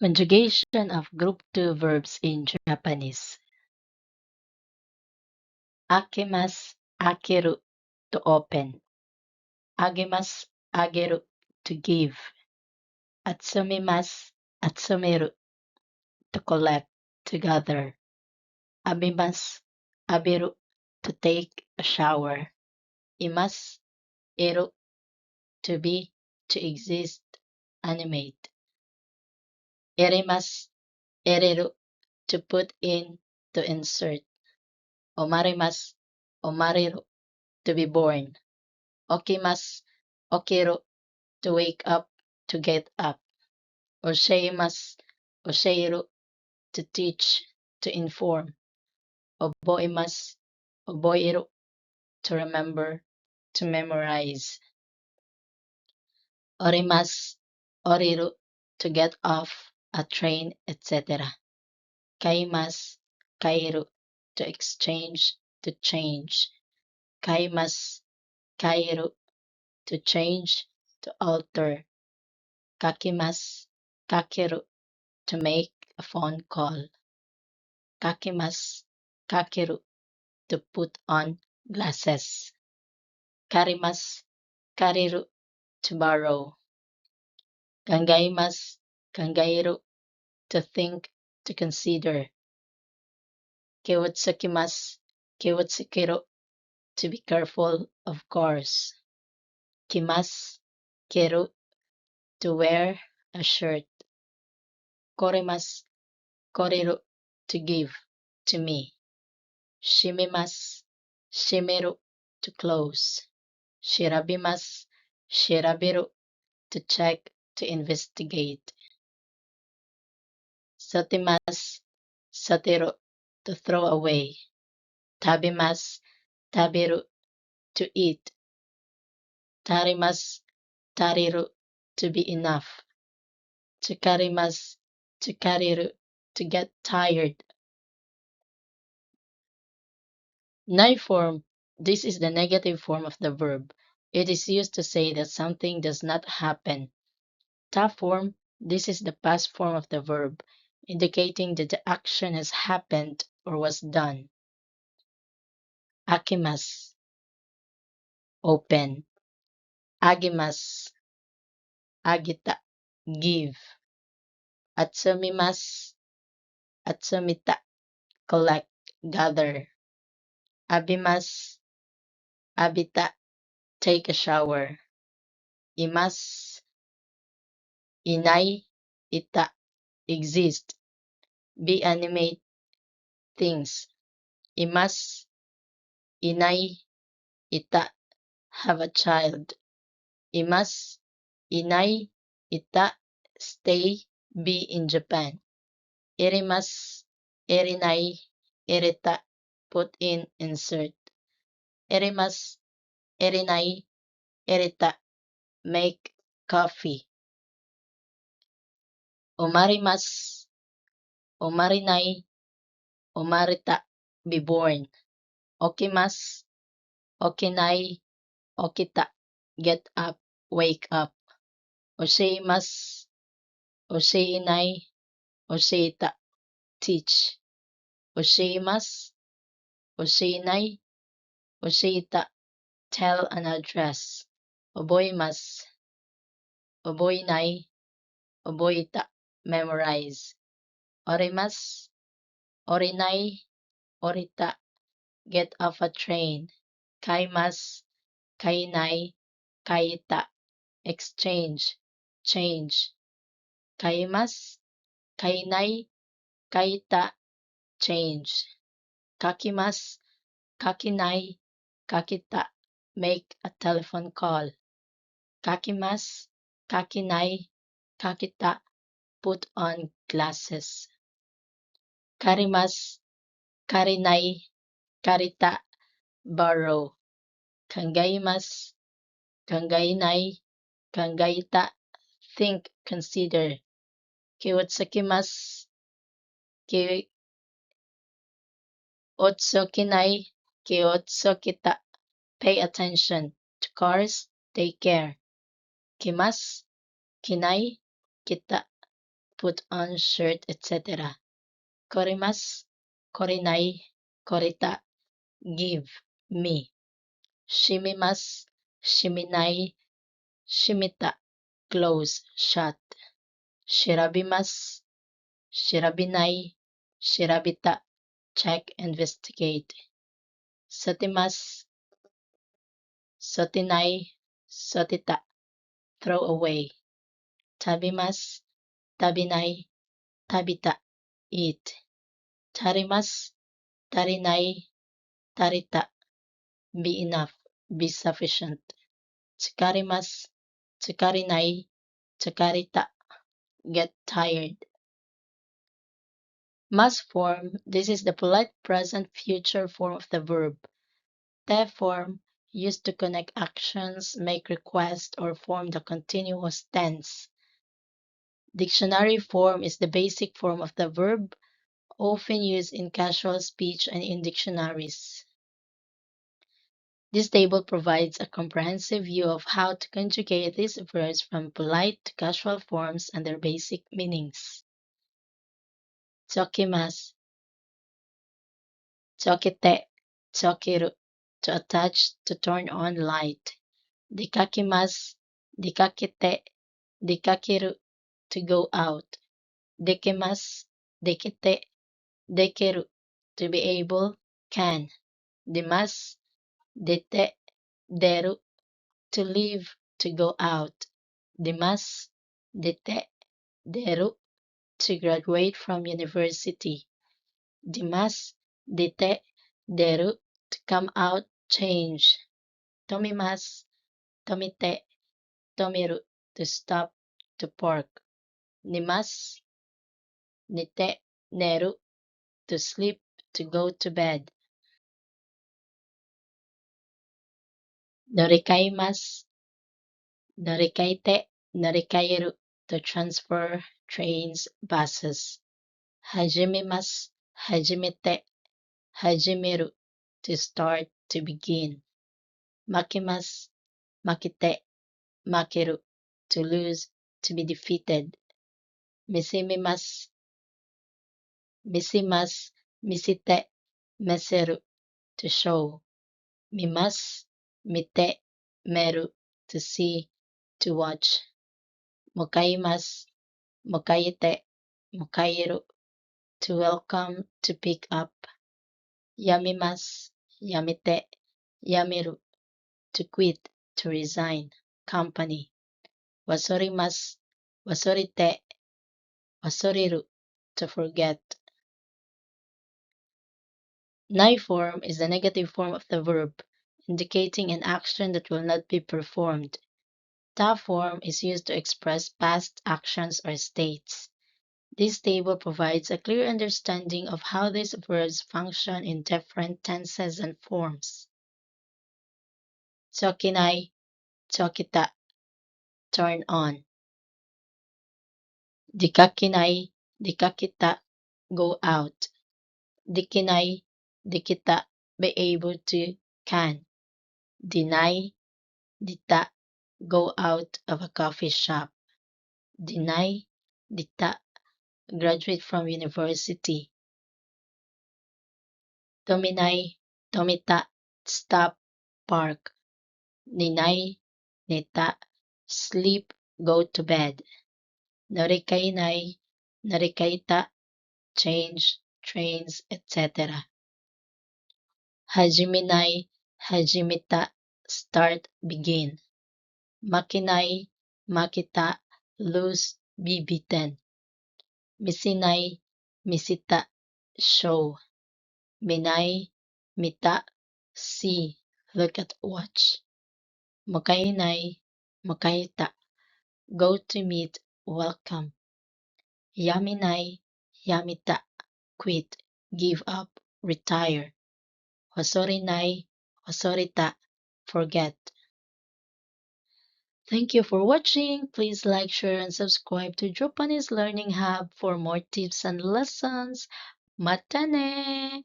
Conjugation of group 2 verbs in Japanese. Akemasu, akeru, to open. Agemasu, ageru, to give. Atsumimasu, atsumeru, to collect, to gather. Abimasu, aberu, to take a shower. Imasu, eru, to be, to exist, animate. Eremasu, ereru, to put in, to insert. Omarimasu, omareru, to be born. Okimasu, okeru, to wake up, to get up. Osheimasu, osheiru, to teach, to inform. Oboimasu, oboiru, to remember, to memorize. Orimasu, oriru, to get off a train, etc. Kaimasu, kairu, to exchange, to change. Kaimasu, kairu, to change, to alter. Kakimasu, kakeru, to make a phone call. Kakimasu, kakeru, to put on glasses. Karimasu, kareru, to borrow. Kangaimasu, kangairu, to think, to consider. Kiwatsukimasu, kiwatsukeru, to be careful, of course. Kimasu, keru, to wear a shirt. Koremasu, koreru, to give, to me. Shimimasu, shimeru, to close. Shirabimasu, shiraberu, to check, to investigate. Satimasu, sateru, to throw away. Tabimasu, taberu, to eat. Tarimasu, tareru, to be enough. Takarimasu, takareru, to get tired. Nai form. This is the negative form of the verb. It is used to say that something does not happen. Ta form. This is the past form of the verb, indicating that the action has happened or was done. Akimasu, open. Agimasu, agita, give. Atsumimasu, atsumita, collect, gather. Abimasu, abita, take a shower. Imasu, inai, ita, exist. Be, animate, things. Imasu, inai, ita, have a child. Imasu, inai, ita, stay, be in Japan. Irimasu, erinai, erita, put in, insert. Irimasu, erinai, erita, make coffee. Omarimasu, omarinai, omarita, be born. Okimasu, okinai, okita, get up, wake up. Osheimasu, osheinai, osheita, teach. Osheimasu, osheinai, osheita, tell an address. Oboimasu, oboinai, oboita, memorize. Orimasu, orinai, orita, get off a train. Kaimasu, kainai, kaita, exchange, change. Kaimasu, kainai, kaita, change. Kakimasu, kakinai, kakita, make a telephone call. Kakimasu, kakinai, kakita, put on glasses. Karimasu, karinai, karita, borrow. Kangaimasu, kangainai, kangaita, think, consider. Kiwatsukimasu, kiotsukinai, kiotsukita, pay attention. To cars, take care. Kimasu, kinai, kita, put on shirt, etc. Korimasu, korinai, korita, give, me. Shimimasu, shiminai, shimita, close, shut. Shirabimasu, shirabinai, shirabita, check, investigate. Sotimasu, sotinai, sotita, throw away. Tabimasu, tabinai, tabita, eat. Tarimasu, tarinai, tarita, be enough, be sufficient. Tsukarimasu, tsukarinai, tsukarita, get tired. Must form, this is the polite present future form of the verb. Te form, used to connect actions, make requests, or form the continuous tense. Dictionary form is the basic form of the verb, often used in casual speech and in dictionaries. This table provides a comprehensive view of how to conjugate these verbs from polite to casual forms and their basic meanings. Tsukimasu, tsukite, tsukiru, to attach, to turn on light. Dikakimasu, dikakite, dikakeru, to go out. Dekimasu, dekite, dekeru, to be able, can. Dimasu, dete, deru, to leave, to go out. Dimasu, dete, deru, to graduate from university. Dimasu, dete, deru, to come out, change. Tomimasu, tomite, tomeru, to stop, to park. Nimasu, nite, neru, to sleep, to go to bed. Norikaimasu, norikaite, norikairu, to transfer, trains, buses. Hajimimasu, hajimete, hajimeru, to start, to begin. Makimasu, makite, makeru, to lose, to be defeated. Misimimasu, misimasu, misite, meseru, to show. Mimasu, mite, meru, to see, to watch. Mokaimasu, mokaite, mokairu, to welcome, to pick up. Yamimasu, yamite, yamiru, to quit, to resign, company. Wasorimasu, wasorite, wasoriru, to forget. Nai form is the negative form of the verb, indicating an action that will not be performed. Ta form is used to express past actions or states. This table provides a clear understanding of how these verbs function in different tenses and forms. Tsokinai, tsokita, turn on. Dikakinai, dikakita, go out. Dikinai, dikita, be able to, can. Dinai, dita, go out of a coffee shop. Dinai, dita, graduate from university. Tominai, tomita, stop, park. Ninai, nita, sleep, go to bed. Norikainai, norikaita, change, trains, etc. Hajiminai, hajimita, start, begin. Makinai, makita, lose, be beaten. Misinai, misita, show. Minai, mita, see, look at watch. Mokainai, mokaita, go to meet, welcome. Yaminai, yamita, quit, give up, retire. Hosorinai, hosorita, forget. Thank you for watching. Please like, share, and subscribe to Japanese Learning Hub for more tips and lessons. Matane!